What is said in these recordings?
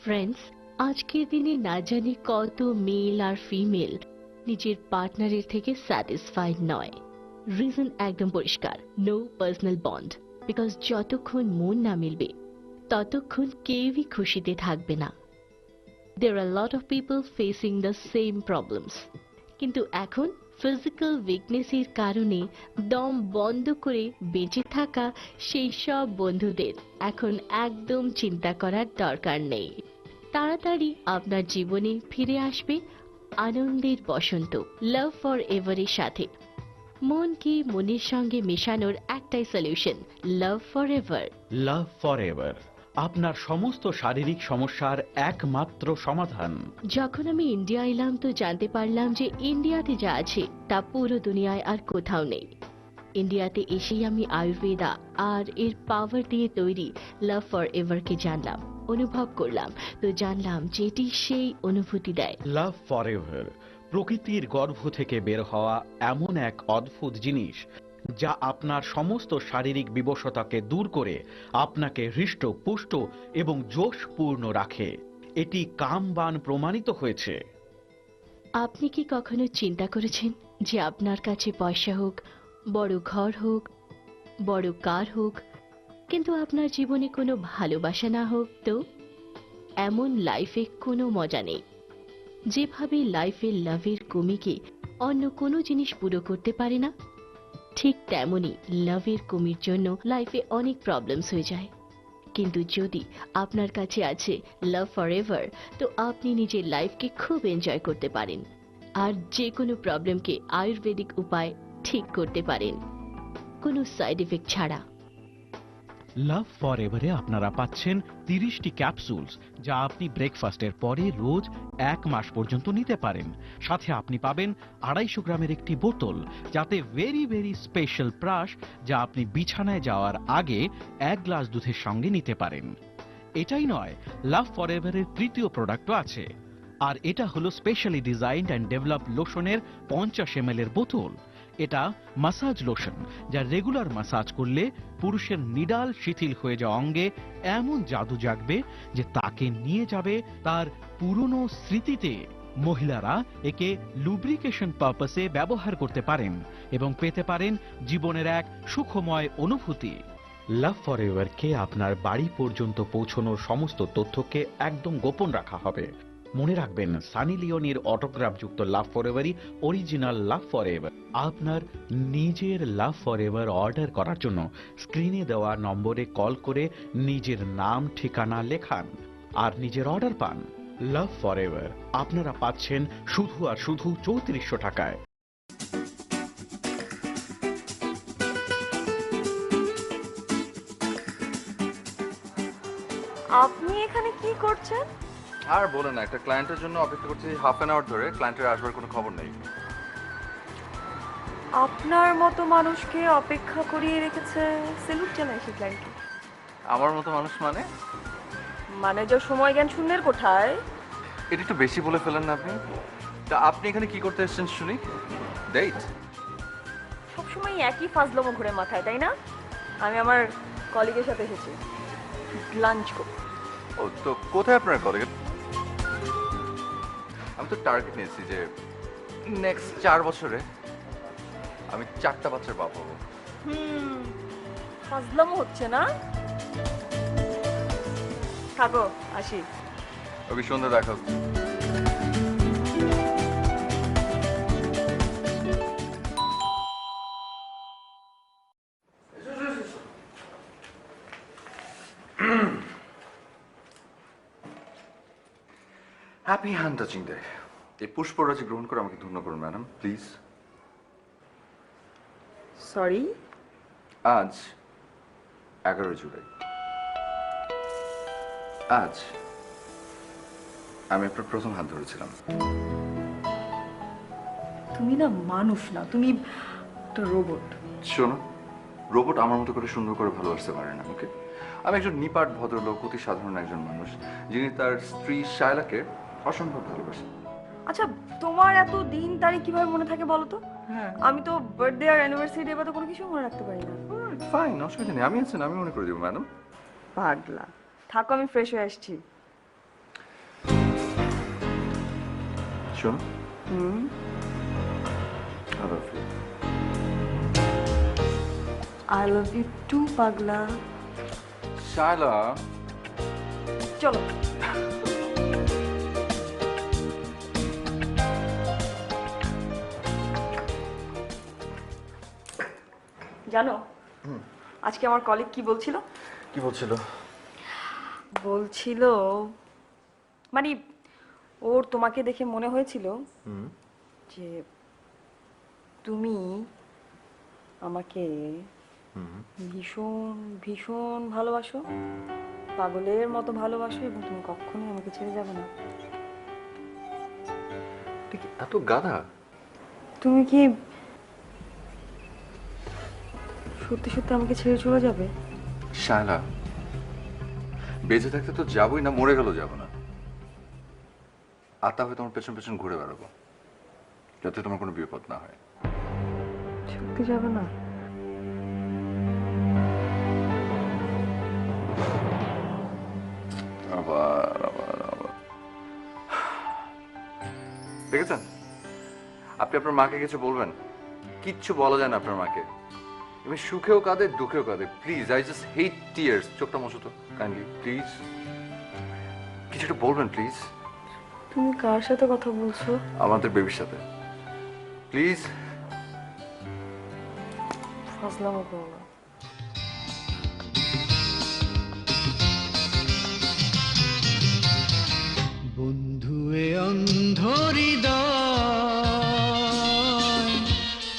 Friends, আজকের দিনে না জানি কত মেল আর ফিমেল নিজের পার্টনারের থেকে স্যাটিসফাইড নয়। রিজন একদম পরিষ্কার, নো পার্সোনাল বন্ড। বিকজ যতক্ষণ মন না মিলবে ততক্ষণ কেউই খুশিতে থাকবে না। There are a lot of people facing the same problems. কিন্তু এখন ফিজিক্যাল উইকনেসের কারণে দম বন্ধ করে বেঁচে থাকা সেই সব বন্ধুদের এখন একদম চিন্তা করার দরকার নেই। তাড়াতাড়ি আপনার জীবনে ফিরে আসবে আনন্দের বসন্ত, লাভ ফর এভারের সাথে। মনকে মনের সঙ্গে মেশানোর একটাই solution, love for ever. Love forever আপনার সমস্ত শারীরিক সমস্যার একমাত্র সমাধান। যখন আমি ইন্ডিয়া এলাম তো জানতে পারলাম যে ইন্ডিয়াতে যা আছে তা পুরো দুনিয়ায় আর কোথাও নেই। ইন্ডিয়াতে এসেই আমি আয়ুর্বেদা আর এর পাওয়ার দিয়ে তৈরি লাভ ফর এভারকে জানলাম, অনুভব করলাম, তো জানলাম যে এটি সেই অনুভূতি দেয়। লাভ ফরএভার প্রকৃতির গর্ভ থেকে বের হওয়া এমন এক অদ্ভুত জিনিস যা আপনার সমস্ত শারীরিক বিবশতাকে দূর করে আপনাকে হৃষ্ট পুষ্ট এবং জোশপূর্ণ রাখে। এটি কামবান প্রমাণিত হয়েছে। আপনি কি কখনো চিন্তা করেছেন যে আপনার কাছে পয়সা হোক, বড় ঘর হোক, বড় কার হোক, কিন্তু আপনার জীবনে কোনো ভালোবাসা না হোক? তো এমন লাইফে কোনো মজা নেই। যেভাবে লাইফে লাভের কমিকে অন্য কোনো জিনিস পুরো করতে পারে না, ঠিক তেমনি লাভের কমির জন্য লাইফে অনেক প্রবলেমস হয়ে যায়। কিন্তু যদি আপনার কাছে আছে লাভ ফরএভার, তো আপনি নিজের লাইফকে খুব এনজয় করতে পারেন আর যে কোনো প্রবলেমকে আয়ুর্বেদিক উপায় ঠিক করতে পারেন, কোনো সাইড এফেক্ট ছাড়া। লাভ ফরএভারে আপনারা পাচ্ছেন 30টি ক্যাপসুলস যা আপনি ব্রেকফাস্টের পরে রোজ 1 মাস পর্যন্ত নিতে পারেন। সাথে আপনি পাবেন 250 গ্রামের একটি বোতল, যাতে ভেরি ভেরি স্পেশাল ব্রাশ যা আপনি বিছানায় যাওয়ার আগে 1 গ্লাস দুধের সঙ্গে নিতে পারেন। এটাই নয়, লাভ ফরএভারের তৃতীয় প্রোডাক্টও আছে, আর এটা হলো স্পেশালি ডিজাইনড অ্যান্ড ডেভেলপ লোশনের 50 ml এর বোতল। এটা মাসাজ লোশন যা রেগুলার মাসাজ করলে পুরুষের নিডাল শিথিল হয়ে যাওয়া অঙ্গে এমন জাদু জাগবে যে তাকে নিয়ে যাবে তার পুরনো স্মৃতিতে। মহিলারা একে লুব্রিকেশন পারপাসে ব্যবহার করতে পারেন এবং পেতে পারেন জীবনের এক সুখময় অনুভূতি। লাভ ফরএভারকে আপনার বাড়ি পর্যন্ত পৌঁছানোর সমস্ত তথ্যকে একদম গোপন রাখা হবে। মনে রাখবেন, সানি লিওনির অটোগ্রাফযুক্ত লাভ ফরএভারই অরিজিনাল লাভ ফরএভার। আপনার নিজের লাভ ফরএভার অর্ডার করার জন্য স্ক্রিনে দেওয়া নম্বরে কল করে নিজের নাম ঠিকানা লেখান আর নিজের অর্ডার পান। লাভ ফরএভার আপনারা পাচ্ছেন শুধু আর শুধু 3400 টাকায়। আপনি এখানে কি করছেন? আর বলেন না, একটা ক্লায়েন্টের জন্য অপেক্ষা করছি হাফ অ্যান আওয়ার ধরে। ক্লায়েন্টের আসবার কোনো খবর নেই। আপনার মতো মানুষকে অপেক্ষা করিয়ে রেখেছে, সেলুট জানাই সেই ক্লায়েন্টকে। আমার মতো মানুষ মানে? মানে যে সময় জ্ঞান শূন্যের কোঠায়। এটা একটু বেশি বলে ফেলেন না আপনি। তা আপনি এখানে কি করতে এসেছেন শুনি? ডেট? সবসময় একই ফাজলামো ঘুরে মাথায়, তাই না? আমি আমার কলিগের সাথে এসেছি লাঞ্চ করতে। ও তো কোথায় আপনার কলেজ? আমি তো টার্গেট নিয়েছি যে নেক্সট 4 বছরে আমি 4টা বাচ্চার বাবা হবো। ফাজলামো হচ্ছে না? থাকো, আসি। ওকে, সন্ধ্যা দেখা হচ্ছে। Happy hand touching day. এই পুষ্পরাজি গ্রহণ করে আমাকে ধন্য করুন ম্যাডাম, প্লিজ। সরি। আজ 11 জুলাই। আজ আমি আপনার প্রথম হাত ধরেছিলাম। তুমি না মানুষ না, তুমি একটা রোবট। শোনো, রোবট আমার মতো করে সুন্দর করে ভালোবাসতে পারে না। ওকে, আমি একজন নিপাট ভদ্রলোক, অতি সাধারণ একজন মানুষ, যিনি তার স্ত্রী শায়লাকে অসম্ভব ভালোবাসেন। আচ্ছা, তোমার এত দিন তারিখ কিভাবে মনে থাকে বলো তো? হ্যাঁ, আমি তো বার্থডে আর অ্যানিভার্সারি ডে বা তো কোনো কিছু মনে রাখতে পারি না। ফাইন, অসুবিধা নেই। আমি আছেন, আমি মনে করে দেবো ম্যাডাম। পাগলা, থাকো, আমি ফ্রেশ হয়ে আসছি। শোনো, হুম, I love you. I love you too পাগলা। শায়লা, চলো। জানো আজকে আমার কলিগ কি বলছিল? কি বলছিল? বলছিল মানে ওর তোমাকে দেখে মনে হয়েছিল যে তুমি আমাকে ভীষণ ভীষণ ভালোবাসো, পাগলের মতো ভালোবাসো, এবং তুমি কখনোই আমাকে ছেড়ে যাবে না। ঠিক এত গাধা? তুমি কি সত্যি সত্যি আমাকে ছেড়ে চলে যাবে? শায়লা, বেঁচে থাকতে তো যাবোই না, মরে গেল যাব না। আর তা হয়তো তোমার পেছন পেছন ঘুরে বেড়াবো, যাতে তোমার কোনো বিপদ না হয়। সত্যি যাবে না? আবার আবার আবার দেখেছেন, আপনি আপনার মাকে কিছু বলবেন? কিচ্ছু বলা যায় না আপনার মাকে। এমনি সুখেও কাঁদে, দুঃখেও কাঁদে। Please, I just hate tears. চোখটা মুছো তো কাইন্ডলি, প্লিজ। কিছু একটা বলবেন প্লিজ। তুমি কার সাথে কথা বলছো? আমাদের বেবির সাথে, প্লিজ। ফাজলামো করো না। বন্ধু এ অন্ধ হৃদয়,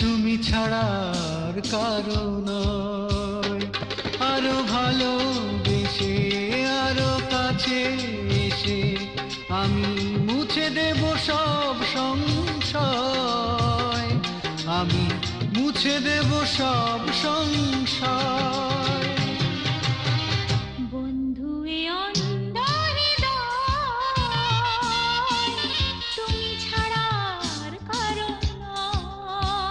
তুমি ছাড়ার কারণ আরো ভালোবেসে আরো কাছে এসে আমি মুছে দেব সব সংশয়, আমি মুছে দেব সব সংশয়। বন্ধু এ অন্ধ হৃদয়, তুমি ছাড়া আর কারো নয়।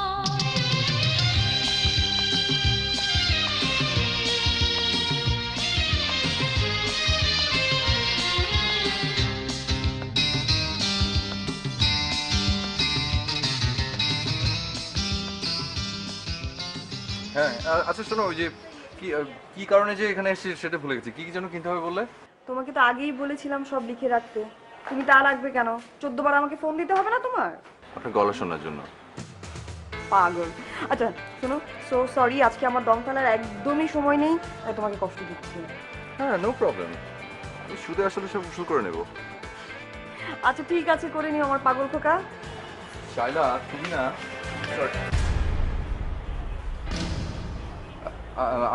হ্যাঁ, আচ্ছা শোনো, ওই যে কি কি কারণে যে এখানে এসেছি সেটা ভুলে গেছি। কি কি যেন কিনতে হবে বললে? তোমাকে তো আগেই বলেছিলাম সব লিখে রাখতে। তুমি তা রাখবে কেন? 14 বার আমাকে ফোন দিতে হবে না তোমার? আপনার গলা শোনার জন্য। পাগল। আচ্ছা শোনো, সো সরি, আজকে আমার দম ফেলার একদমই সময় নেই, তাই তোমাকে কষ্ট দিচ্ছি। হ্যাঁ, নো প্রবলেম। আমি শুধু আসলে সব উসুল করে নেব। আচ্ছা ঠিক আছে, করে নিও আমার পাগল খোকা। শায়লা, তুমি না,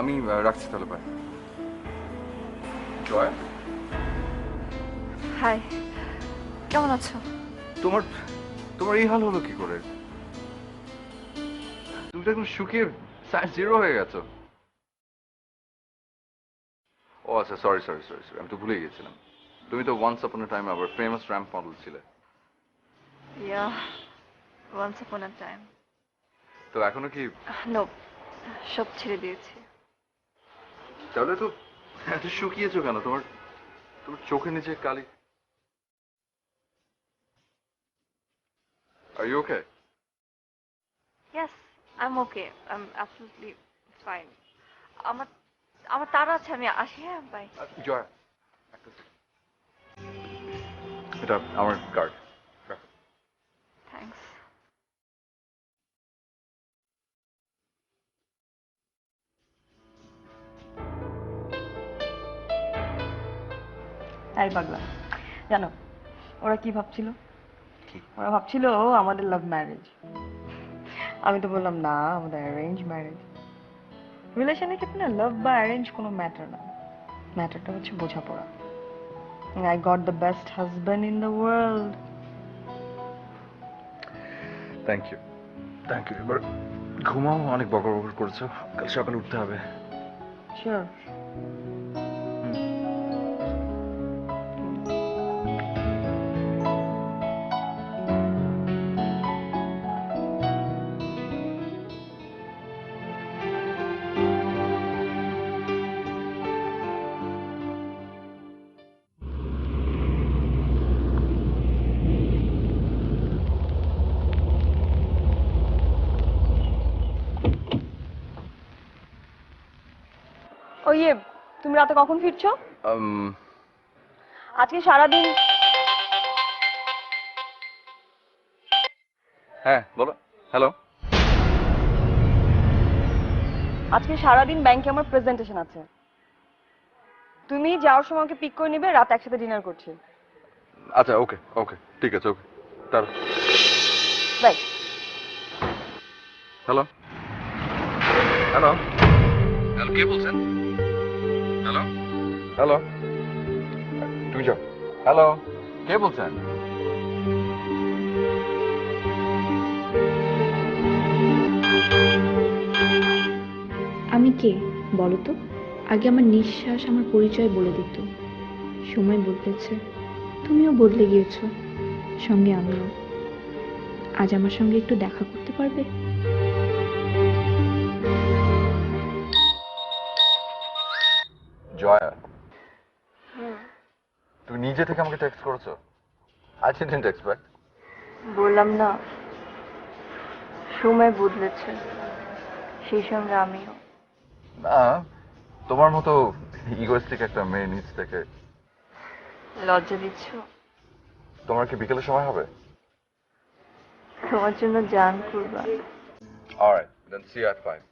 আমি রাখছি তাহলে। ভাই জয়, হাই, কেমন আছো? তোমার তোমার এই হাল হলো কি করে? তুমি তো একদম শুকিয়ে সাইজ জিরো হয়ে গেছো। ও আচ্ছা, সরি সরি সরি সরি, আমি তো ভুলে গেছিলাম। তুমি তো ওয়ান্স আপন আ টাইম আবার ফেমাস র্যাম্প মডেল ছিলে। ইয়া, ওয়ান্স আপন আ টাইম। তো এখনো কি? নো, সব ছেড়ে দিয়েছি। তাহলে তো এত শুকিয়েছো কেন? তোমার তোমার চোখের নিচে কালি। Are you okay? Yes, I am okay, I am absolutely fine. আমার আমার তাড়া আছে, আমি আসি। হ্যাঁ, বাই। জয়, একটা second। এটা আমার কার্ড। থ্যাঙ্কস। এই পাগলা, জানো ওরা কি ভাবছিল? ওরা ভাবছিল আমাদের লাভ ম্যারেজ। আমি তো বললাম না, আমাদের অ্যারেঞ্জ ম্যারেজ। রিলেশনের ক্ষেত্রে না লাভ বা অ্যারেঞ্জ কোনো ম্যাটার না, ম্যাটারটা হচ্ছে বোঝাপড়া। I got the best husband in the world. Thank you, thank you. এবার ঘুমাও, অনেক বকর বকর করেছো, কাল সকালে উঠতে হবে। শিওর। ও ইয়ে, তুমি রাতে কখন ফিরছো? উম, আজকে সারাদিন হ্যাঁ বলো। হ্যালো। আজকে সারাদিন ব্যাংকে আমার প্রেজেন্টেশন আছে। তুমি যাওয়ার সময় আমাকে পিক করে নিবে, রাত একসাথে ডিনার করছি। আচ্ছা ওকে ওকে ঠিক আছে ওকে। তার বাই। হ্যালো হ্যালো হ্যালো কে বলছেন? হ্যালো হ্যালো তুমি যাও। হ্যালো কে বলছেন? আমি কে বলো তো? আগে আমার নিঃশ্বাস আমার পরিচয় বলে দিত। সময় বদলেছে, তুমিও বদলে গিয়েছো, সঙ্গে আমিও। আজ আমার সঙ্গে একটু দেখা করতে পারবে? জয়া, তুমি নিজে থেকে আমাকে টেক্সট করেছো? I didn't expect. বললাম না, সময় বদলেছে, সেই সঙ্গে আমিও। না, তোমার মতো ইগোইস্টিক একটা মেয়ে নিজ থেকে। লজ্জা দিচ্ছ? তোমার কি বিকেলের সময় হবে? তোমার জন্য জান কুরবান। Alright, then see you at 5।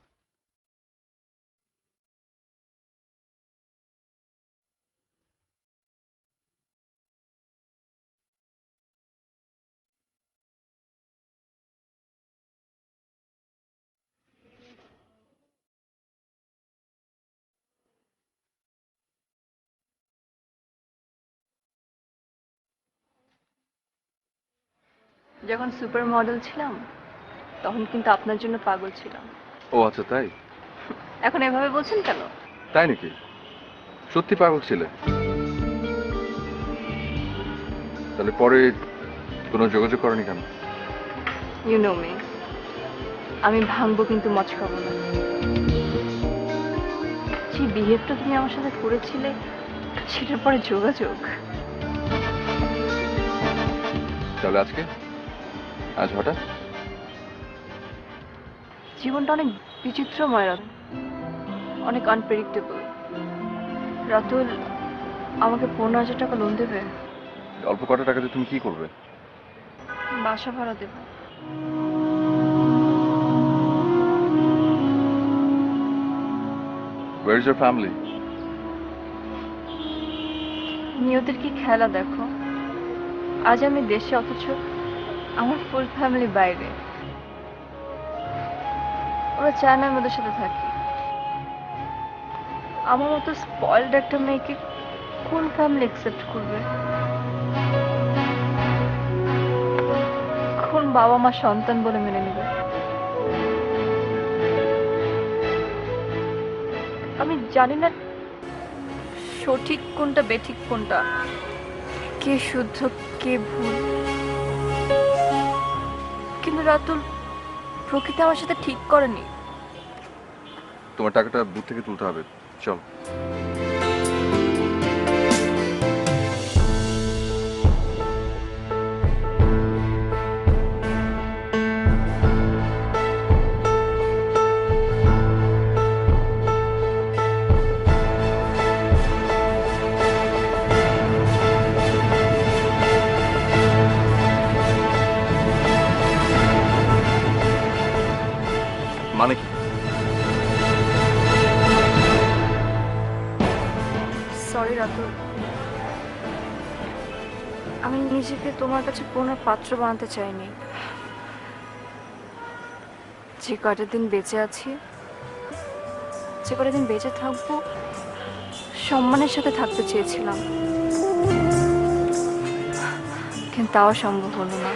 যখন সুপার মডেল ছিলাম তখন কিন্তু আপনার জন্য পাগল ছিলাম। ও আচ্ছা তাই? এখন এভাবে বলছেন কেন? তাই নাকি? সত্যি পাগল ছিলে? তাহলে পরে কোনো যোগাযোগ করনি কেন? ইউ নো মি, আমি ভাঙবো কিন্তু মচকাবো না। যে বিহেভটা তুমি আমার সাথে করেছিলে সেটার পরে যোগাযোগ। তাহলে আজকে আজ হঠাৎ? জীবনটা অনেক বিচিত্রময় রাতুল, অনেক আনপ্রেডিক্টেবল। রাতুল, আমাকে 15,000 টাকা লোন দেবে? অল্প কটা টাকাতে তুমি কি করবে? বাসা ভাড়া দেবো। Where is your family? নিয়তির কি খেলা দেখো, আজ আমি দেশে অথচ আমার ফুল ফ্যামিলি বাইরে। ওরা চায় না আমি ওদের সাথে থাকি। আমার মতো স্পয়েলড একটা মেয়েকে কোন ফ্যামিলি অ্যাকসেপ্ট করবে? কোন বাবা মা সন্তান বলে মেনে নেবে? আমি জানি না সঠিক কোনটা বেঠিক কোনটা, কে শুদ্ধ কে ভুল। কিন্তু রাতুল, প্রকৃতি আমার সাথে ঠিক করেনি। তোমার টাকাটা বুথ থেকে তুলতে হবে, চল। মানে কি? সরি রাতুল, আমি নিজেকে তোমার কাছে পুনর পাত্র বানাতে চাইনি। যে কয়টা দিন বেঁচে আছি, যে কয়টা দিন বেঁচে থাকবো, সম্মানের সাথে থাকতে চেয়েছিলাম, কিন্তু তাও সম্ভব হলো না।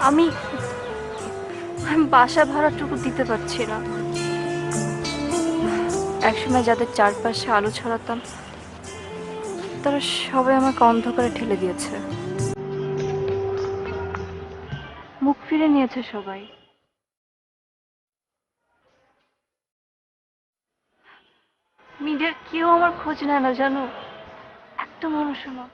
আমি আমি বাসা ভাড়াটুকু দিতে পারছি না। একসময় যাদের চারপাশে আলো ছড়াতাম তারা সবাই আমাকে অন্ধকারে ঠেলে দিয়েছে, মুখ ফিরে নিয়েছে সবাই। মিডিয়ার কেউ আমার খোঁজ নেয় না জানো, একটা মানুষও না।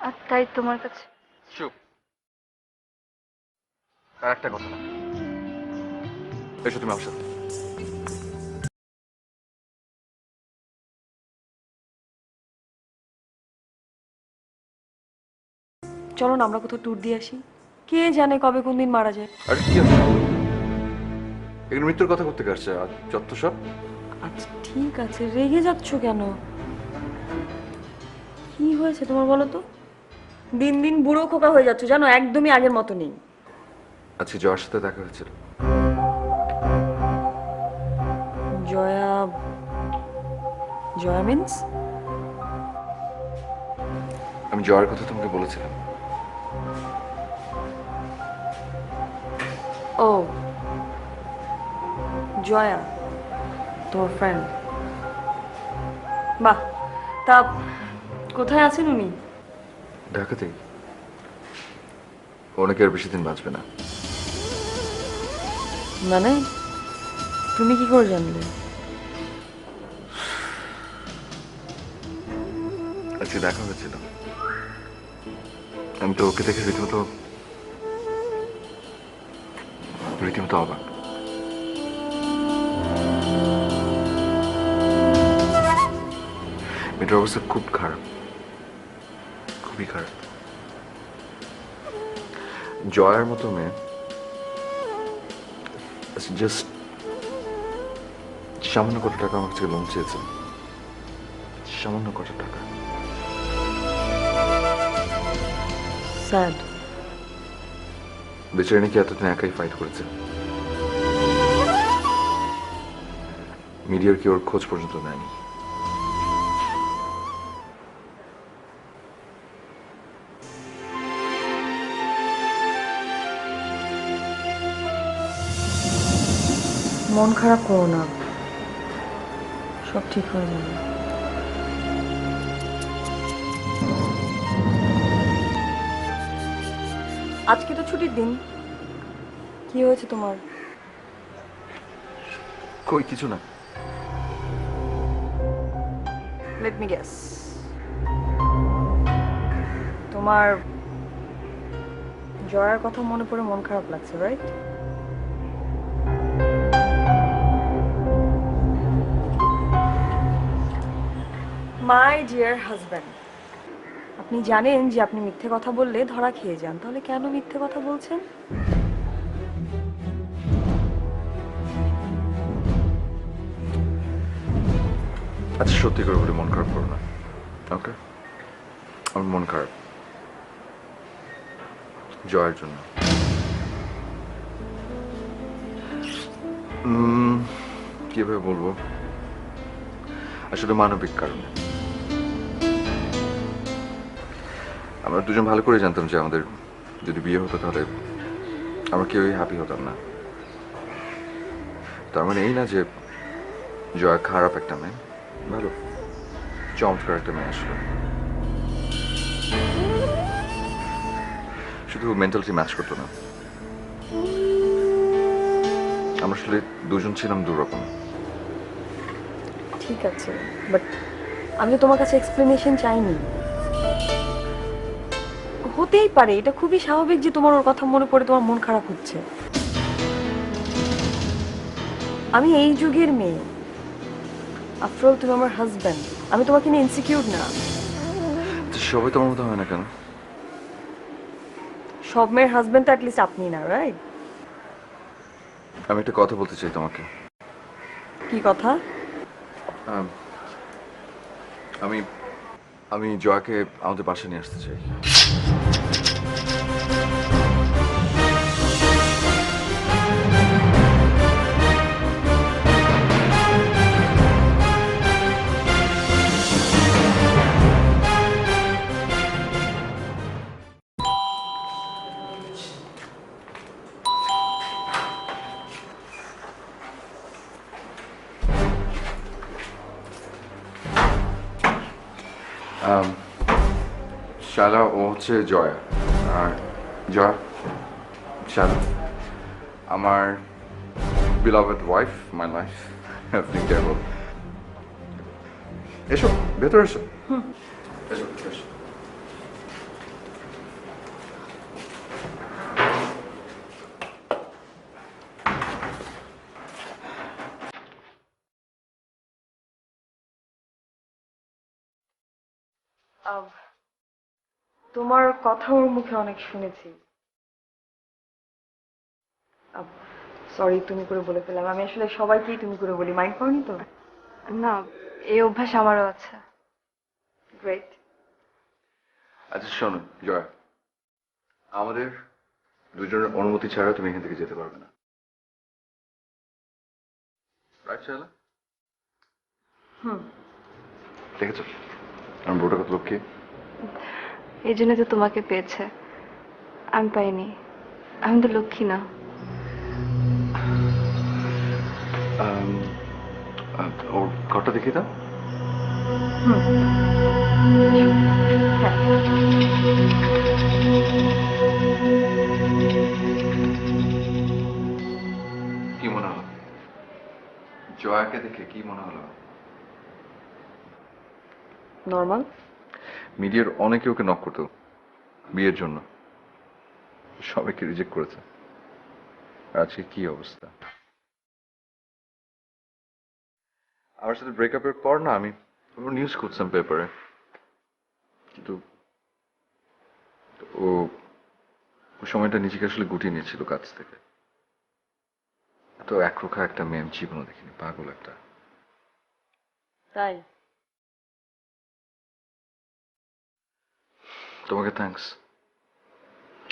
আর তাই তোমার কাছে। চুপ। আর একটা কথা না, এসো তুমি আমার সাথে। চলো না আমরা কোথাও ট্যুর দিয়ে আসি, কে জানে কবে কোন দিন মারা যায়। আরে কি আছে এখানে মৃত্যুর কথা করতে কাটছে আর যত সব। আচ্ছা ঠিক আছে, রেগে যাচ্ছ কেন? কি হয়েছে তোমার বলো তো? দিন দিন বুড়ো খোকা হয়ে যাচ্ছ জানো, একদমই আগের মতো নেই। আজকে জয়ের সাথে দেখা হয়েছিল। জয়া? জয়া মিন্স? আমি জয়ের কথা তোমাকে বলেছিলাম। ও জয়া তোমার ফ্রেন্ড? বাহ, তা কোথায় আছেন উনি? ঢাকাতেই। অনেকে আর বেশি দিন বাঁচবে না। মানে তুমি কি করে জানলে? আজকে দেখা হয়েছিল। আমি তো ওকে দেখে রীতিমতো অবাক। মেয়েটার অবস্থা খুব খারাপ, খুবই খারাপ। জয়ার মতো মেয়ে জাস্ট সামান্য কত টাকা আমার কাছে লোন চেয়েছে, সামান্য কত টাকা। স্যাড। বেচারি নাকি এতদিন একাই ফাইট করেছে, মিডিয়ার কি ওর খোঁজ পর্যন্ত নেয়নি। মন খারাপ করো না, সব ঠিক হয়ে যাবে। আজকে তো ছুটির দিন, কি হয়েছে তোমার? কই কিছু না। লেট মি গেস, তোমার জয়ার কথা মনে পড়ে মন খারাপ লাগছে, রাইট? মাই ডিয়ার হাজব্যান্ড, আপনি জানেন যে আপনি মিথ্যে কথা বললে ধরা খেয়ে যান, তাহলে কেন মিথ্যে কথা বলছেন? আচ্ছা সত্যি করে বলে মন খারাপ করো না, ওকে? আমার মন খারাপ জয়ের জন্য। কিভাবে বলবো, আসলে মানবিক কারণে। আমরা দুজন ভালো করে জানতাম যে আমাদের যদি বিয়ে হতো তাহলে আমরা কেউই হ্যাপি হতাম না। তার মানে এই না যে জয়া খারাপ একটা মেয়ে, ভালো চমৎকার একটা মেয়ে আসলে, শুধু মেন্টালিটি ম্যাচ করতো না। আমরা আসলে দুজন ছিলাম দুরকম। ঠিক আছে, বাট আমি তো তোমার কাছে এক্সপ্লেনেশন চাইনি। হতেই পারে, এটা খুবই স্বাভাবিক যে তোমার ওর কথা মনে পড়ে তোমার মন খারাপ হচ্ছে। আমি এই যুগের মেয়ে, আফটার অল তুমি আমার হাজব্যান্ড, আমি তোমাকে নিয়ে ইনসিকিউর না। সবাই তোমার মতো হয় না কেন? সব মেয়ের হাজব্যান্ড তো অ্যাটলিস্ট আপনি না, রাইট? আমি একটা কথা বলতে চাই তোমাকে। কি কথা? আমি আমি জয়াকে আমাদের বাসায় নিয়ে আসতে চাই। শালা ও হচ্ছে জয়া, আর জয়া শালা আমার beloved wife, my life, everything terrible. এসো ভেতরে এসো। এসো এসো। তোমার কথা ওর মুখে অনেক শুনেছি। সরি, তুমি করে বলে ফেললাম। আমি আসলে সবাইকেই তুমি করে বলি, মাইন্ড করনি তো? না, এই অভ্যাস আমারও আছে। গ্রেট। আচ্ছা শোনো জয়া, আমাদের দুজনের অনুমতি ছাড়া তুমি এখান থেকে যেতে পারবে না। রাইট শায়লা? হুম। দেখেছো আমার বউটা কত লক্ষ্মী? এই জন্য তো তোমাকে পেয়েছে, আমি পাইনি। আমি তো লক্ষ্মী না। ওর ঘরটা দেখিয়ে দাও। কি মনে হলো জয়াকে দেখে? কি মনে হলো? নর্মাল। মিডিয়ার অনেকে ওকে নক করতো বিয়ের জন্য, সবাইকে রিজেক্ট করেছে। আর আজকে কি অবস্থা। আমার সাথে ব্রেকআপের পর না আমি নিউজ করছিলাম পেপারে, কিন্তু ও ওই সময়টা নিজেকে আসলে গুটিয়ে নিয়েছিল কাছ থেকে। তো একরোখা একটা মেয়ে আমি জীবনও দেখিনি, পাগল একটা। তাই? তোমাকে থ্যাঙ্কস,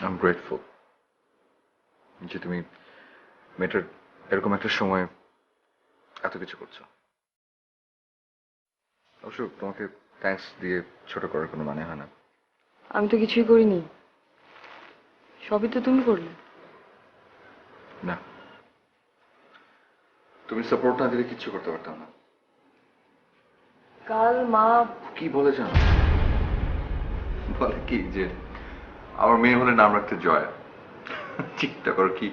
আই এম গ্রেটফুল যে তুমি মেয়েটার এরকম একটা সময় এত কিছু করছো। অবশ্য তোমাকে থ্যাঙ্কস দিয়ে ছোট করার কোনো মানে হয় না। আমি তো কিছুই করিনি, সবই তো তুমি করলে। না, তুমি সাপোর্ট না দিলে কিচ্ছু করতে পারতাম না। কাল মা কি বলে জানো? বলে কি যে আমার মেয়ে হলে নাম রাখতে জয়া। চিন্তা করো কি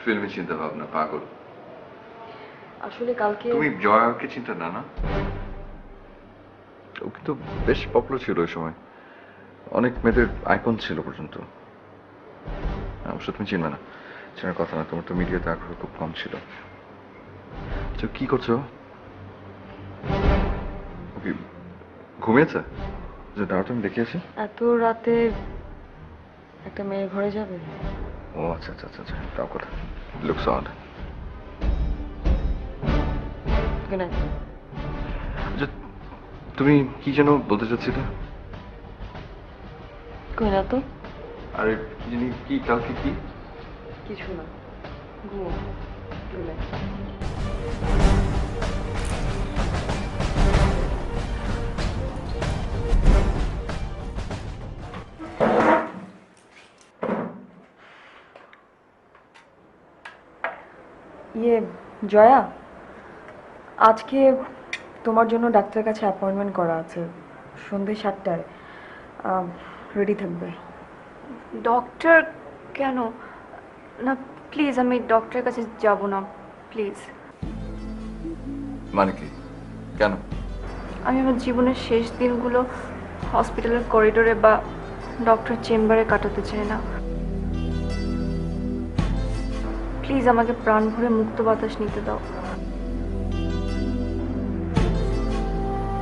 ফিল্মি চিন্তা ভাবনা, পাগল। আসলে কালকে তুমি জয়াকে চিন্তা না? না, ও কিন্তু বেশ পপুলার ছিল ওই সময়, অনেক মেয়েদের আইকন ছিল পর্যন্ত। অবশ্য তুমি চিনবে না, চেনার কথা না, তোমার তো মিডিয়াতে আগ্রহ খুব কম ছিল। তো কি করছো? ও কি ঘুমিয়েছে? যে দাঁড়াতে আমি দেখিয়েছি। এত রাতে একটা মেয়ের ঘরে যাবে? ও আচ্ছা আচ্ছা আচ্ছা আচ্ছা, তাও কথা। Looks odd. Good night. আচ্ছা, তুমি কি যেন বলতে চাচ্ছিলে? কই না তো। আরে কি জানি, কি কালকে কি? কিছু না, ঘুমো। Good night. ইয়ে জয়া, আজকে তোমার জন্য ডাক্তারের কাছে অ্যাপয়েন্টমেন্ট করা আছে সন্ধ্যে 7টায়। রেডি থাকবে। ডক্টর কেন? না প্লিজ, আমি ডক্টরের কাছে যাব না, প্লিজ। মানে কি? কেন? আমি আমার জীবনের শেষ দিনগুলো হসপিটালের করিডোরে বা ডক্টর চেম্বারে কাটাতে চাই না। প্লিজ আমাকে প্রাণ ভরে মুক্ত বাতাস নিতে দাও।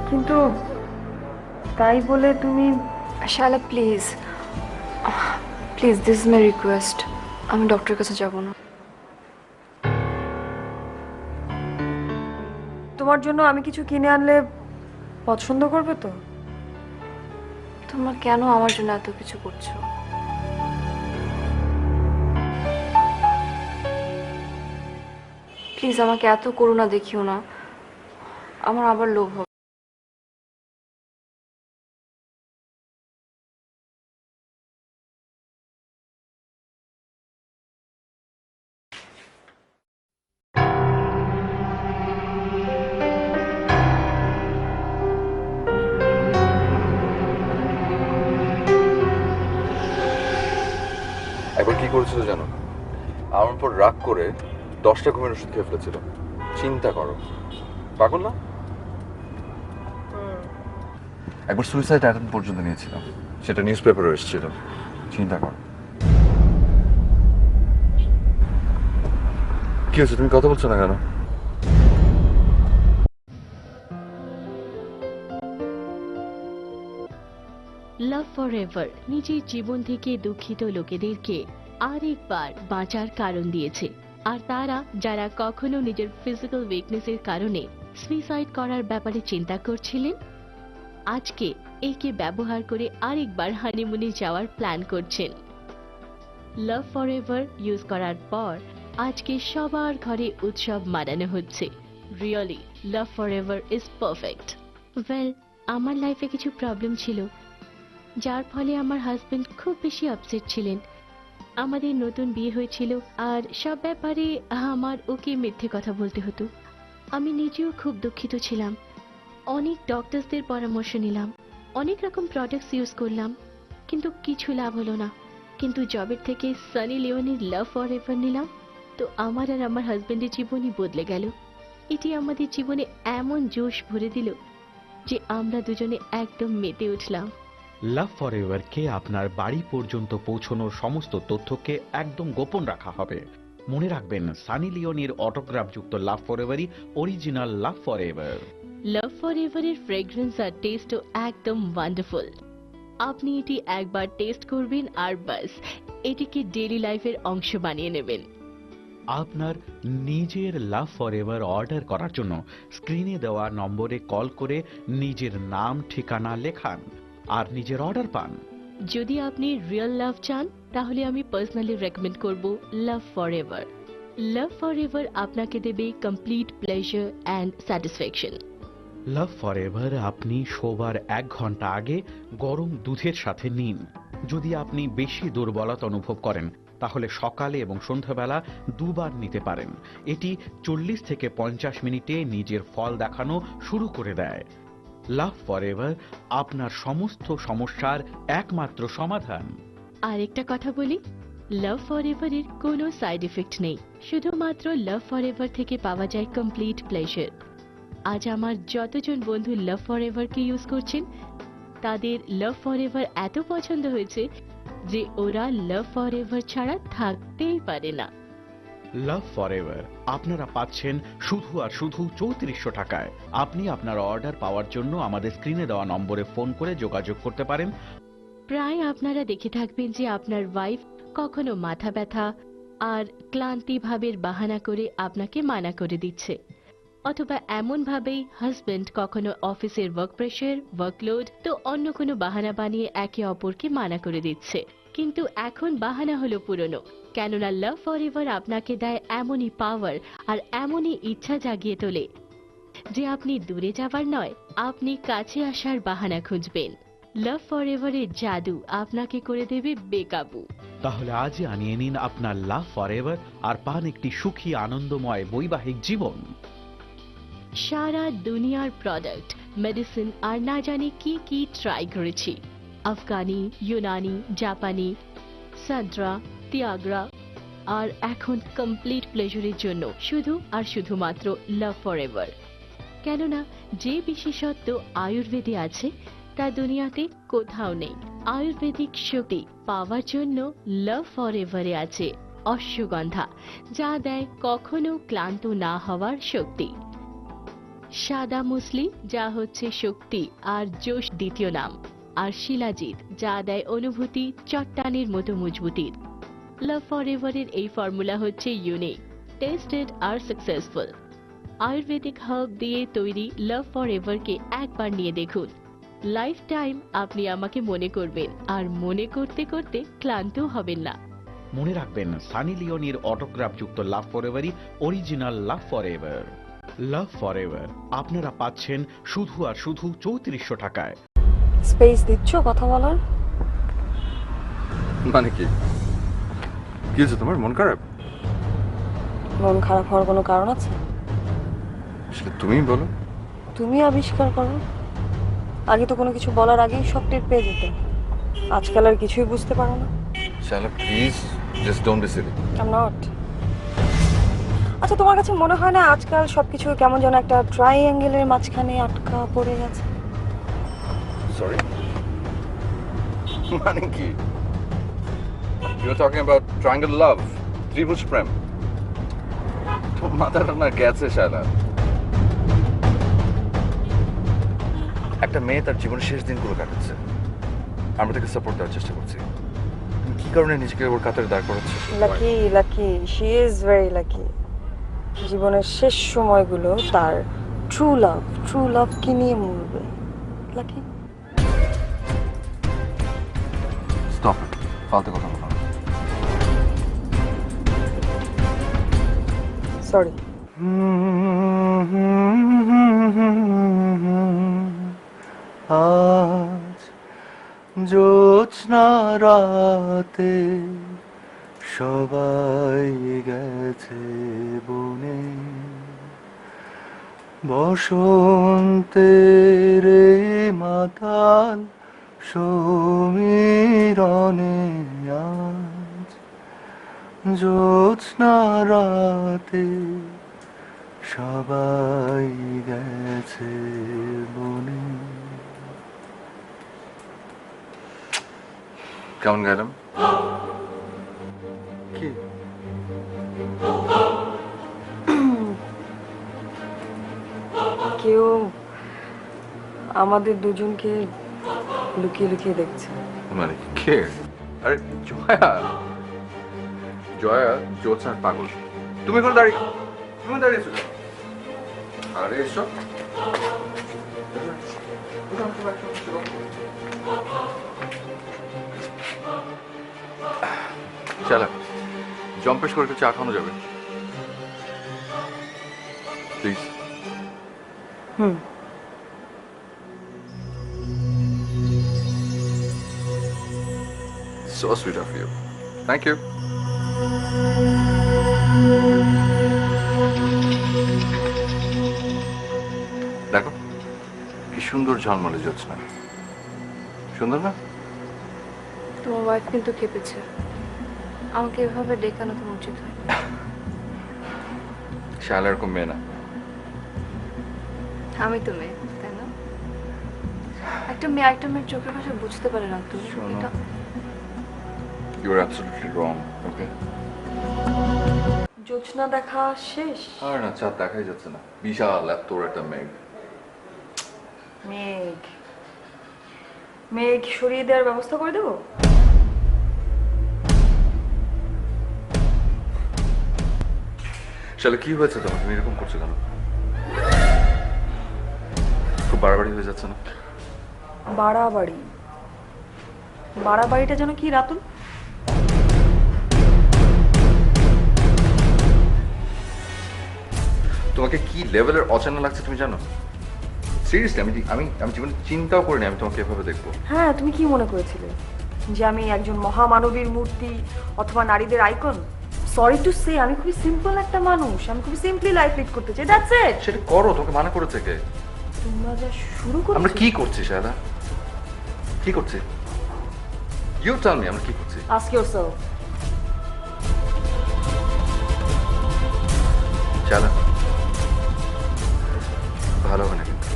কিন্তু তাই বলে তুমি শালা please, please, this is my request. আমি ডক্টরের কাছে যাব না। তোমার জন্য আমি কিছু কিনে আনলে পছন্দ করবে তো? তোমরা কেন আমার জন্য এত কিছু করছো? প্লিজ আমাকে এত করুণা দেখিও না, আমার আবার লোভ হবে। একবার কি করেছিল জানো? আমার উপর রাগ করে 10টা ঘুমের ওষুধ খেয়ে ফেলেছিল। চিন্তা করো, পাগল না? একবার সুইসাইড অ্যাটেম্প পর্যন্ত নিয়েছিলাম, সেটা নিউজ পেপারে এসেছিল। চিন্তা করো। কি হয়েছে, তুমি কথা বলছো না কেন? ফর এভার নিজের জীবন থেকে দুঃখিত লোকেদেরকে আরেকবার বাঁচার কারণ দিয়েছে, আর তারা যারা কখনো নিজের ফিজিক্যাল উইকনেসের কারণে সুইসাইড করার ব্যাপারে চিন্তা করছিলেন, আজকে একে ব্যবহার করে আরেকবার হানিমুনে যাওয়ার প্ল্যান করছেন। লাভ ফর এভার ইউজ করার পর আজকে সবার ঘরে উৎসব মানানো হচ্ছে। Really love for ever is perfect. Well, আমার লাইফে কিছু প্রবলেম ছিল, যার ফলে আমার হাজবেন্ড খুব বেশি আপসেট ছিলেন। আমাদের নতুন বিয়ে হয়েছিল, আর সব ব্যাপারে আমার ওকে মিথ্যে কথা বলতে হতো। আমি নিজেও খুব দুঃখিত ছিলাম। অনেক ডক্টরসদের পরামর্শ নিলাম, অনেক রকম প্রোডাক্টস ইউজ করলাম, কিন্তু কিছু লাভ হলো না। কিন্তু জবের থেকে সানি লিওনির লাভ ফর এভার নিলাম, তো আমার আর আমার হাজবেন্ডের জীবনই বদলে গেল। এটি আমাদের জীবনে এমন জোশ ভরে দিল যে আমরা দুজনে একদম মেতে উঠলাম। লাভ ফর এভারকে আপনার বাড়ি পর্যন্ত পৌঁছানোর সমস্ত তথ্যকে একদম গোপন রাখা হবে। মনে রাখবেন, সানি লিওনির অটোগ্রাফযুক্ত লাভ ফর এভারই original love for ever. Love for এভারের ফ্রেগ্রেন্স আর টেস্টও একদম ওয়ান্ডারফুল। আপনি এটি একবার টেস্ট করবেন আর বাস এটিকে ডেইলি লাইফের অংশ বানিয়ে নেবেন। আপনার নিজের লাভ ফর এভার অর্ডার করার জন্য স্ক্রিনে দেওয়া নম্বরে কল করে নিজের নাম ঠিকানা লেখান আর নিজের অর্ডার পান। যদি আপনি রিয়েল লাভ চান, তাহলে আমি পার্সোনালি রেকমেন্ড করব লাভ for ever. Love for ever আপনাকে দেবে complete pleasure and satisfaction. Love for ever আপনি শোবার 1 ঘন্টা আগে গরম দুধের সাথে নিন। যদি আপনি বেশি দুর্বলতা অনুভব করেন, তাহলে সকালে এবং সন্ধ্যাবেলা দুবার নিতে পারেন। এটি 40 থেকে 50 মিনিটে নিজের ফল দেখানো শুরু করে দেয়। লাভ ফর এভার আপনার সমস্ত সমস্যার একমাত্র সমাধান। আর একটা কথা বলি, লাভ ফর এভারের কোনো সাইড এফেক্ট নেই, শুধুমাত্র লাভ ফর এভার থেকে পাওয়া যায় কমপ্লিট প্লেজার। আজ আমার যতজন বন্ধু লাভ ফর এভারকে ইউজ করছেন, তাদের লাভ ফর এভার এত পছন্দ হয়েছে যে ওরা লাভ ফর এভার ছাড়া থাকতেই পারে না। লাভ ফর এভার আপনারা পাচ্ছেন শুধু আর শুধু 3400 টাকায়। আপনি আপনার অর্ডার পাওয়ার জন্য আমাদের স্ক্রিনে দেওয়া নম্বরে ফোন করে যোগাযোগ করতে পারেন। প্রায় আপনারা দেখে থাকবেন যে আপনার ওয়াইফ কখনো মাথা ব্যথা আর ক্লান্তি ভাবের বাহানা করে আপনাকে মানা করে দিচ্ছে, অথবা এমন ভাবেই হাজবেন্ড কখনো অফিসের ওয়ার্ক প্রেশার, ওয়ার্কলোড তো অন্য কোনো বাহানা বানিয়ে একে অপরকে মানা করে দিচ্ছে। কিন্তু এখন বাহানা হলো পুরনো, কেননা লাভ ফর এভার আপনাকে দেয় এমনই পাওয়ার আর এমনই ইচ্ছা জাগিয়ে তোলে যে আপনি দূরে যাবার নয়, আপনি কাছে আসার বাহানা খুঁজবেন। লাভ ফর এভারের জাদু আপনাকে করে দেবে বেকাবু। তাহলে আজই আনিয়ে নিন আপনার লাভ ফর এভার আর পান একটি সুখী আনন্দময় বৈবাহিক জীবন। সারা দুনিয়ার প্রোডাক্ট, মেডিসিন আর না জানি কি কি ট্রাই করেছি, আফগানি, ইউনানি, জাপানি, সান্ত্রা, তিয়াগ্রা, আর এখন কমপ্লিট প্লেজারের জন্য শুধু আর শুধুমাত্র লাভ ফর এভার। কেননা যে বিশেষত্ব আয়ুর্বেদে আছে তা দুনিয়াতে কোথাও নেই। আয়ুর্বেদিক শক্তি পাওয়ার জন্য লাভ ফর এভারে আছে অশ্বগন্ধা, যা দেয় কখনো ক্লান্ত না হওয়ার শক্তি। সাদা মুসলি, যা হচ্ছে শক্তি আর জোশ দ্বিতীয় নাম, আর শিলাজিৎ, যা দেয় অনুভূতি চট্টানের মতো মজবুতির। লাভ ফর এভারের এই ফর্মুলা হচ্ছে ইউনিক, টেস্টেড আর সাকসেসফুল। আয়ুর্বেদিক হার্ব দিয়ে তৈরি লাভ ফর এভারকে একবার নিয়ে দেখুন, লাইফ টাইম আপনি আমাকে মনে করবেন, আর মনে করতে করতে ক্লান্তও হবেন না। মনে রাখবেন, সানি লিওনির অটোগ্রাফযুক্ত লাভ ফর এভারই original love for ever. Love for ever আপনারা পাচ্ছেন শুধু আর শুধু 3400 টাকায়। স্পেস দিচ্ছ কথা বলার? মানে কি কি হয়েছে তোমার? মন খারাপ? মন খারাপ হওয়ার কোনো কারণ আছে? সেটা তুমিই বলো। তুমি আবিষ্কার করো। আগে তো কোনো কিছু বলার আগেই সব টের পেয়ে যেতে, আজকাল আর কিছুই বুঝতে পারো না। শালা please just don't be silly. I am not. আচ্ছা, তোমার কাছে মনে হয় না আজকাল সবকিছু কেমন যেন একটা ট্রাইঅ্যাঙ্গেলের মাঝখানে আটকা পড়ে গেছে? সরি, মানে কি? You are talking about triangle love, ত্রিভুজ প্রেম? তো মাথাটা না গেছে শালা। একটা মেয়ে তার জীবনের শেষ দিনগুলো কাটাচ্ছে, আমরা তাকে সাপোর্ট দেওয়ার চেষ্টা করছি। তুমি কি কারণে নিজেকে ওর কাতারে দাঁড় করাচ্ছ? Lucky lucky, she is very lucky. জীবনের শেষ সময়গুলো তার ট্রু লাভ কি নিয়ে মরবে। লাকি। স্টপ ইট, ফালতু কথা বলো না। সরি। আজ জ্যোৎস্না রাতে সবাই গেছে বনে, বসন্তের মাতাল সমীরণে আজ জ্যোৎস্না রাতে সবাই গেছে বনে। কেমন গেলাম? কি কেউ আমাদের দুজনকে লুকিয়ে লুকিয়ে দেখছে। মানে কে? আরে জয়া, জয়া জ্যোৎস্নার পাগল। তুমি কোনো দাঁড়িয়েছো কেন? আরে এসো। চলো জম্পেশ করে একটু চা খাওয়ানো যাবে please? Hmm. So sweet of you. Thank you. দেখো কি সুন্দর ঝলমলে জ্যোৎস্না, সুন্দর না? তোমার ওয়াইফ কিন্তু খেপেছে, আমাকে এভাবে ডেকানো তোমার উচিত হয়। শালা এরকম মেয়ে না। আমি তো মেয়ে, তাই না? একটা মেয়ের চোখের ভাষা বুঝতে পারে না তুমি। শোনো। এটা You are absolutely wrong. Okay? জ্যোৎস্না দেখা শেষ। আর না, চাঁদ দেখাই যাচ্ছে না, বিশাল এত একটা মেঘ। মেঘ সরিয়ে দেওয়ার ব্যবস্থা করে দেবো। শালা কি হয়েছে তোমার? তুমি এরকম করছো কেন? খুব বাড়াবাড়ি হয়ে যাচ্ছে না? বাড়াবাড়িটা যেন কি রাতুল? তোমাকে কি লেভেলের অচেনা লাগছে তুমি জানো? সিরিয়াসলি আমি জীবনে চিন্তাও করিনি আমি তোমাকে এভাবে দেখবো। হ্যাঁ, তুমি কি মনে করেছিলে যে আমি একজন মহামানবীর মূর্তি অথবা নারীদের আইকন? সরি টু সে, আমি খুবই সিম্পল একটা মানুষ, আমি খুবই সিম্পলি লাইফ লিড করতে চাই, দ্যাটস ইট। সেটা করো, তোমাকে মানা করেছে কে? তোমরা যা শুরু করছো। আমরা কি করছি শালা? কি করছি? ইউ টেল মি, আমরা কি করছি? Ask yourself. শালা ভালো হবে না কিন্তু,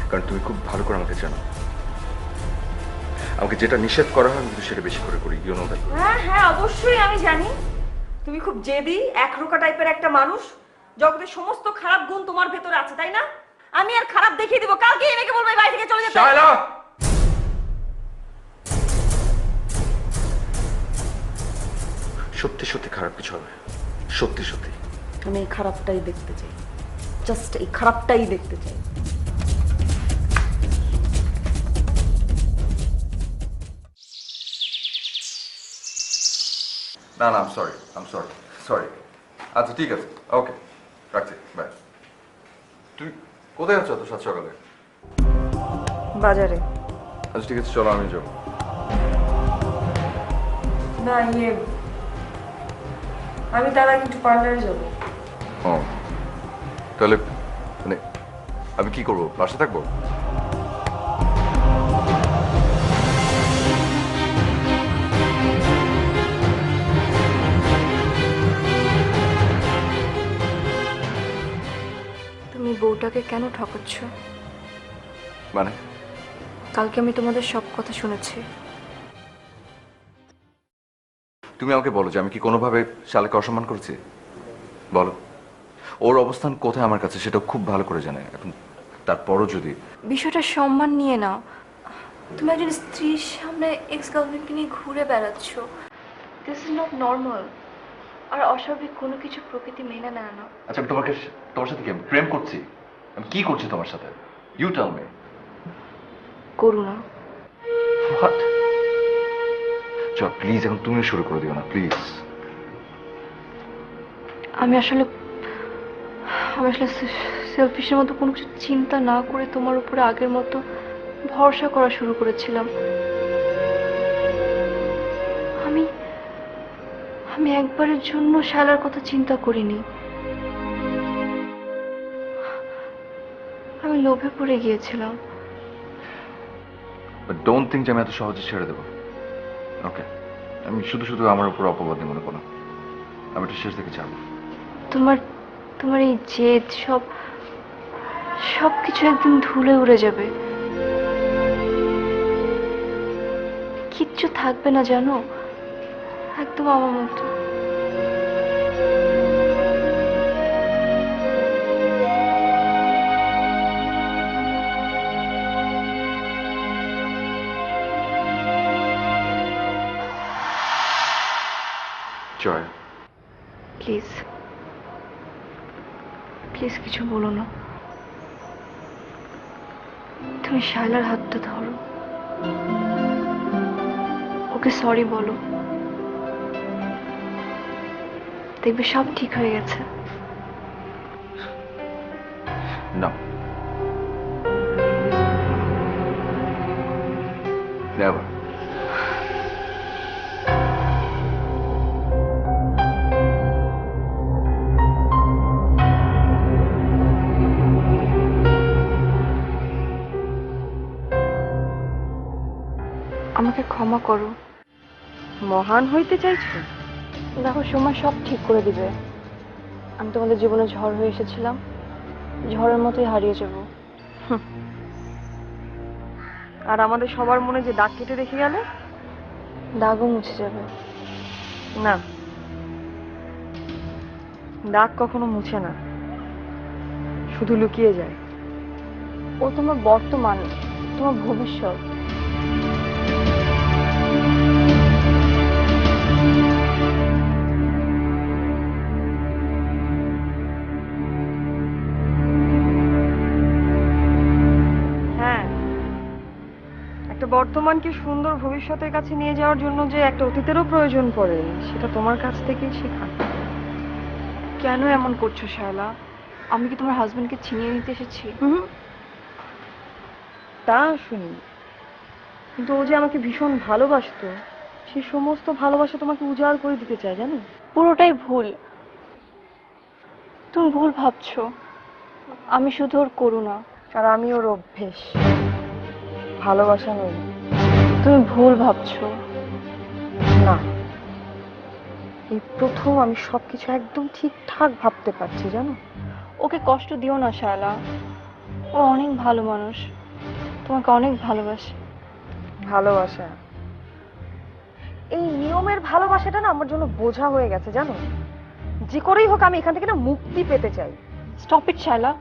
কারণ তুমি খুব ভালো করে আমাকে জানো। আমাকে যেটা নিষেধ করা হয় আমি কিন্তু সেটা বেশি করে করি, ইউ নো দ্যাট। হ্যাঁ অবশ্যই আমি জানি তুমি খুব জেদি একরোকা টাইপের একটা মানুষ। জগতের সমস্ত খারাপ গুণ তোমার ভেতরে আছে, তাই না? আমি আর খারাপ দেখিয়ে দিব, কালকে এনেকে বলবো এই বাড়ি থেকে চলে যেতে। শালা সত্যি সত্যি খারাপ কিছু হবে, সত্যি সত্যি। আমি এই খারাপটাই দেখতে চাই, জাস্ট এই খারাপটাই দেখতে চাই। না না, আম সরি। আচ্ছা ঠিক আছে, ওকে রাখছি, বাই। তুই কোথায় আছো এত সাত সকালে? বাজারে। আচ্ছা ঠিক আছে, চলো আমি যাবো। না আমি তার আগে একটু পার্লারে যাবো। ও তাহলে মানে আমি কি করবো, বাসা থাকবো? তুমি বউটাকে কেন ঠকাচ্ছ? মানে কালকে আমি তোমাদের সব কথা শুনেছি। তুমি আমাকে বলো যে আমি কি কোনোভাবে শালাকে অসম্মান করেছি? বলো, ওর অবস্থান কোথায় আমার কাছে সেটা খুব ভালো করে জানে। এখন তারপরও যদি বিষয়টা সম্মান নিয়ে নাও। তুমি একজন স্ত্রীর সামনে এক্স গার্লফ্রেন্ডকে নিয়ে ঘুরে বেড়াচ্ছ। This is not normal. আর অস্বাভাবিক কোনো কিছু প্রকৃতি মেনে নেয় না। আচ্ছা আমি তোমার সাথে কি আমি প্রেম করছি? আমি কি করছি তোমার সাথে? You tell me. Karuna. What? চল প্লিজ এখন তুমিও শুরু করে দিও না প্লিজ। আমি আসলে সেলফিশের মতো কোনো কিছু চিন্তা না করে তোমার উপরে আগের মতো ভরসা করা শুরু করেছিলাম। আমি আমি একবারের জন্য শালার কথা চিন্তা করিনি। আমি লোভে পড়ে গিয়েছিলাম। বাট ডোন্ট থিঙ্ক যে আমি এত সহজে ছেড়ে দেবো। ওকে, আমি শুধু শুধু আমার উপর অপবাদ মনে করো। আমি একটু শেষ দিকে যাবো। তোমার তোমার এই জেদ সব কিছু একদিন ধুলে উড়ে যাবে। কিচ্ছু থাকবে না জানো, একদম আমার মতো। জয়, প্লিজ প্লিজ কিছু বলো না। তুমি শায়লার হাতটা ধরো, ওকে সরি বলো, দেখবে সব ঠিক হয়ে গেছে। না, নেভার। আমাকে ক্ষমা করো। মহান হইতে চাইছো? দেখো, সময় সব ঠিক করে দিবে। আমি তোমাদের জীবনে ঝড় হয়ে এসেছিলাম, ঝড়ের মতোই হারিয়ে যাব। আর আমাদের সবার মনে যে দাগ কেটে রেখে গেলে? দাগও মুছে যাবে। না, দাগ কখনো মুছে না, শুধু লুকিয়ে যায়। ও তোমার বর্তমান, তোমার ভবিষ্যৎ। হ্যাঁ, একটা বর্তমানকে সুন্দর ভবিষ্যতের কাছে নিয়ে যাওয়ার জন্য যে একটা অতীতেরও প্রয়োজন পড়ে, সেটা তোমার কাছ থেকেই শেখা। কেন এমন করছো শায়লা? আমি কি তোমার হাজবেন্ডকে ছিনিয়ে নিতে এসেছি? তা শুনি, কিন্তু ও যে আমাকে ভীষণ ভালোবাসতো, সেই সমস্ত ভালোবাসা তোমাকে উজাড় করে দিতে চায়, জানো? পুরোটাই ভুল। তুমি ভুল ভাবছো। আমি শুধু ওর করুণা। আর আমি ওর অভ্যেস, ভালোবাসা নই। তুমি ভুল ভাবছো। না, এই প্রথম আমি সবকিছু একদম ঠিকঠাক ভাবতে পারছি, জানো? ওকে কষ্ট দিও না শায়লা, ও অনেক ভালো মানুষ, তোমাকে অনেক ভালোবাসে। ভালোবাসা, এই নিয়মের ভালোবাসাটা না আমার জন্য বোঝা হয়ে গেছে, জানো? যে করেই হোক আমি এখান থেকে না মুক্তি পেতে চাই। Stop it Shaila.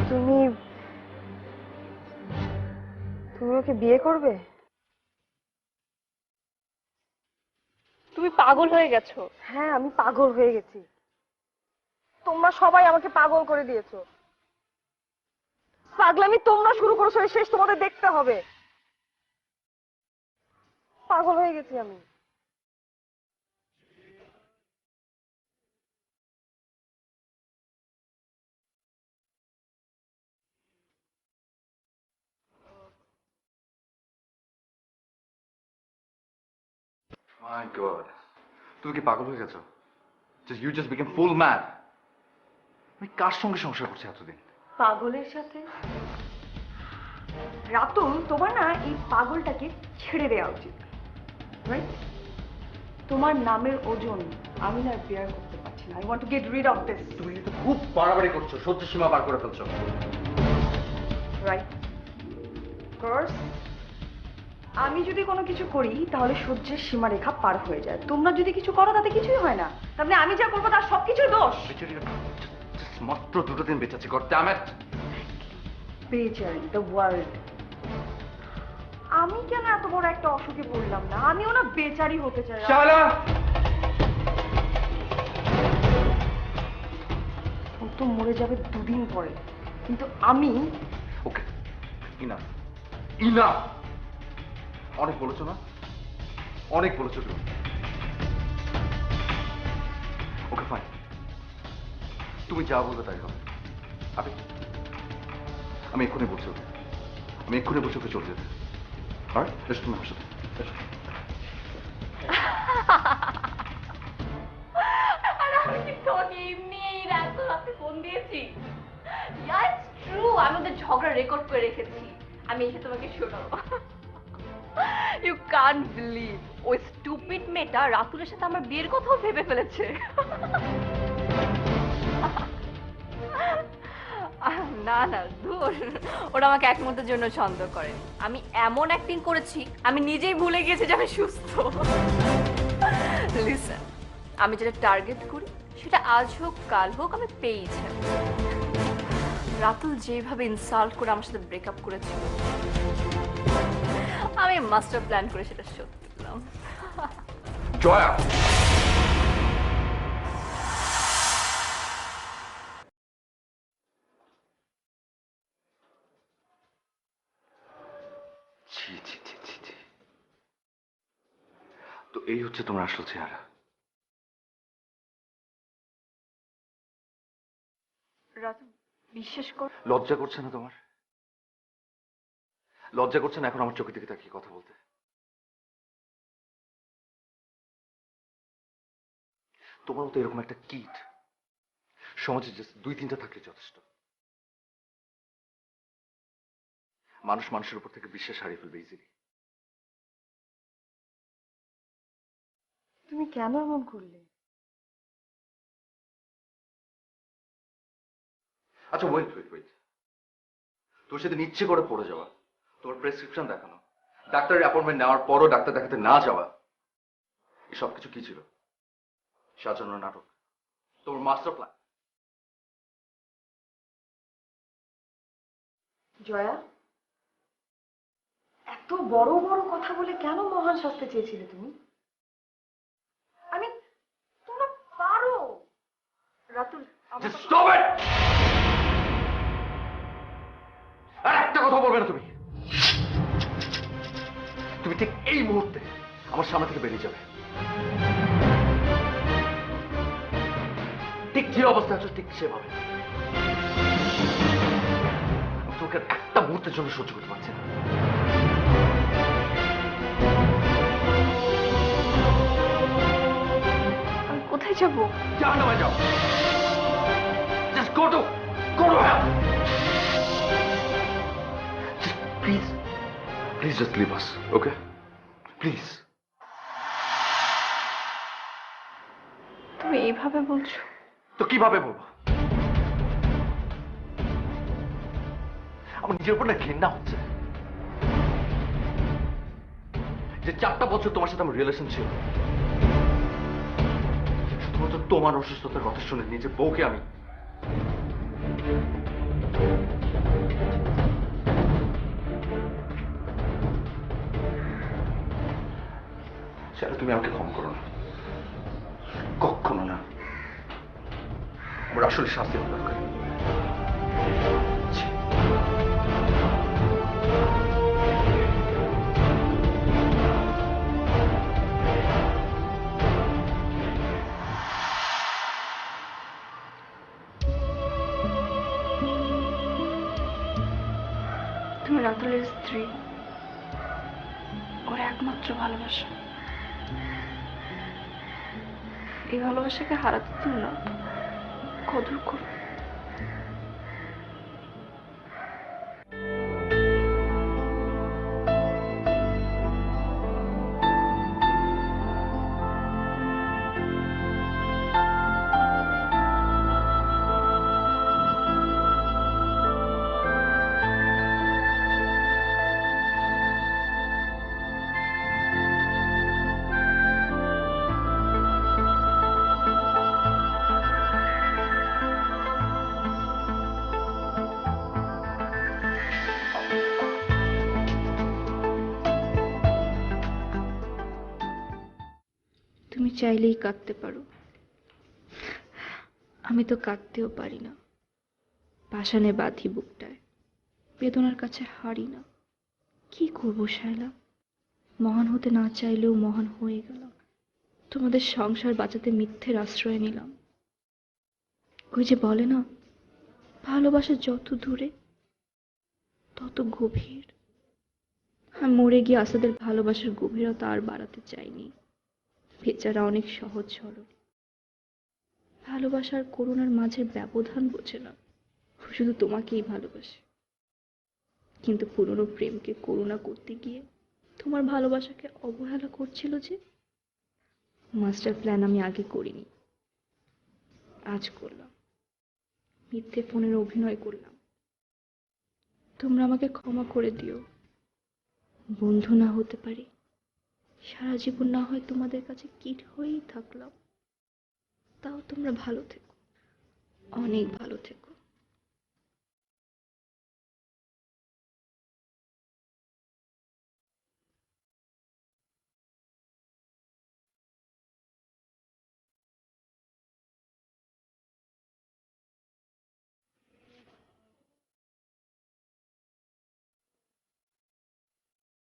তুমি তুমি ওকে বিয়ে করবে? তুমি পাগল হয়ে গেছো। হ্যাঁ, আমি পাগল হয়ে গেছি। তোমরা সবাই আমাকে পাগল করে দিয়েছো। পাগলামি তোমরা শুরু করেছো, এর শেষ তোমাদের দেখতে হবে। পাগল হয়ে গেছি আমি। মাই গড, তুমি কি পাগল হয়ে গেছো? You just became full mad. আমি কার সঙ্গে সংসার করছি এতদিন? পাগলের সাথে? রাতুল, তোমার না এই পাগলটাকে ছেড়ে দেওয়া উচিত, রাইট? তোমার নামের ওজন আমি না বেয়ার করতে পারছি না। I want to get rid of this. তুমি কিন্তু খুব বাড়াবাড়ি করছো, সহ্য সীমা পার করে ফেলছো। রাইট? কার্স আমি যদি কোনো কিছু করি তাহলে সহ্যের সীমারেখা পার হয়ে যায়, তোমরা যদি কিছু করো তাতে কিছুই হয় না, তাহলে আমি যা করবো তার সবকিছুই দোষ। মাত্র 2 দিন বেঁচে আছি, গড ড্যাম ইট। বেচারি দ্য ওয়ার্ল্ড। আমি কেন এত বড় একটা অসুখে পড়লাম না? আমিও না বেচারি হতে চাই। ও তো মরে যাবে 2 দিন পরে, কিন্তু আমি। ওকে, ইনাফ ইনাফ, অনেক বলেছো না, অনেক বলেছো তুমি। ওকে ফাইন, তুমি যা বলবে তাই হবে। আমি এক্ষুনি বলছি ওকে, আমি এক্ষুনি বলছি ওকে চলে যেতে। আর এসো তুমি আমার সাথে, এসো। আমি কি তোকে এমনি এই রাতে ফোন দিয়েছি? ইয়েস ট্রু, আমি ওদের ঝগড়া রেকর্ড করে রেখেছি, আমি এসে তোমাকে শোনাবো। ইউ কান্ট বিলিভ, ওই স্টুপিড মেয়েটা রাতুলের সাথে আমার বিয়ের কথাও ভেবে ফেলেছে। না না দূর, ওরা আমাকে এক মুহূর্তের জন্য সন্দেহ করে। আমি এমন অ্যাক্টিং করেছি আমি নিজেই ভুলে গেছি যে আমি সুস্থ। লিসেন, আমি যেটা টার্গেট করি সেটা আজ হোক কাল হোক আমি পেয়েই ছাড়ব। রাতুল যেভাবে ইনসাল্ট করে আমার সাথে ব্রেকআপ করেছিল, আমি মাস্টার প্ল্যান করে সেটা শোধ দিলাম। জয়া, ছি ছি ছি ছি ছি। তো এই হচ্ছে তোমার আসল চেহারা। রাতুল বিশ্বাস কর, লজ্জা করছে না তোমার? লজ্জা করছে না এখন আমার চোখের দিকে তাকিয়ে কথা বলতে? তোমার মতো এরকম একটা কিট সমাজে জাস্ট 2-3টা থাকলে যথেষ্ট। মানুষ মানুষের উপর থেকে বিশ্বাস হারিয়ে ফেলবে ইজিলি। তুমি কেন এমন করলে? আচ্ছা ওয়েট ওয়েট ওয়েট, তোর সাথে ইচ্ছে করে পড়ে যাওয়া, তোমার প্রেসক্রিপশন দেখানো, ডাক্তারের অ্যাপয়েন্টমেন্ট নেওয়ার পরও ডাক্তার দেখাতে না যাওয়া, এই সব কিছু কি ছিল? সাজানো নাটক, তোমার মাস্টার প্ল্যান। জয়া, এত বড় বড় কথা বলে কেন মহান শাস্তি চেয়েছিলে তুমি? আমি, তোমরা পারো। Ratul, Just stop it! আর একটা কথা বলবে না তুমি। তুমি ঠিক এই মুহূর্তে আমার সামনে থেকে বেরিয়ে যাবে। ঠিক যে অবস্থা আছো ঠিক সেভাবে। আমি তোমাকে আর একটা মুহূর্তের জন্য সহ্য করতে পারছি না। আমি কোথায় যাবো? জাহান্নামে যাও। Just go to hell. Just please just leave us, okay? Please. তুমি এইভাবে বলছো? তো কিভাবে বলবো? আমার নিজের উপর না ঘৃণা হচ্ছে যে 4টা বছর তোমার সাথে আমার রিলেশন ছিল, শুধুমাত্র তোমার অসুস্থতার কথা শুনে নিজের বউকে আমি সেটা তুমি আমাকে ক্ষমা করো না, কখনো না। আমার আসলে শাস্তি হওয়া দরকার। ছি। তুমি রাতুলের স্ত্রী, ওর একমাত্র ভালোবাসা। এই ভালোবাসাকে হারাতে দিও না, কদর করো। চাইলেই কাঁদতে পারো, আমি তো কাঁদতেও পারি না। পাষাণে বাঁধি বুকটায়, বেদনার কাছে হারি না। কি করবো শায়লা, মহান হতে না চাইলেও মহান হয়ে গেলাম। তোমাদের সংসার বাঁচাতে মিথ্যের আশ্রয় নিলাম। ওই যে বলে না, ভালোবাসা যত দূরে তত গভীর। আমি মরে গিয়ে আসাদের ভালোবাসার গভীরতা আর বাড়াতে চাইনি। বেচারা অনেক সহজ সরল, ভালোবাসার করুণার মাঝের ব্যবধান বোঝে না। ও শুধু তোমাকেই ভালোবাসে, কিন্তু পুরনো প্রেমকে করুণা করতে গিয়ে তোমার ভালোবাসাকে অবহেলা করছিল যে। মাস্টার প্ল্যান আমি আগে করিনি, আজ করলাম। মিথ্যে ফোনের অভিনয় করলাম। তোমরা আমাকে ক্ষমা করে দিও। বন্ধু না হতে পারি, সারা জীবন না হয় তোমাদের কাছে কীট হয়েই থাকলাম। তাও তোমরা ভালো থেকো, অনেক ভালো থেকো।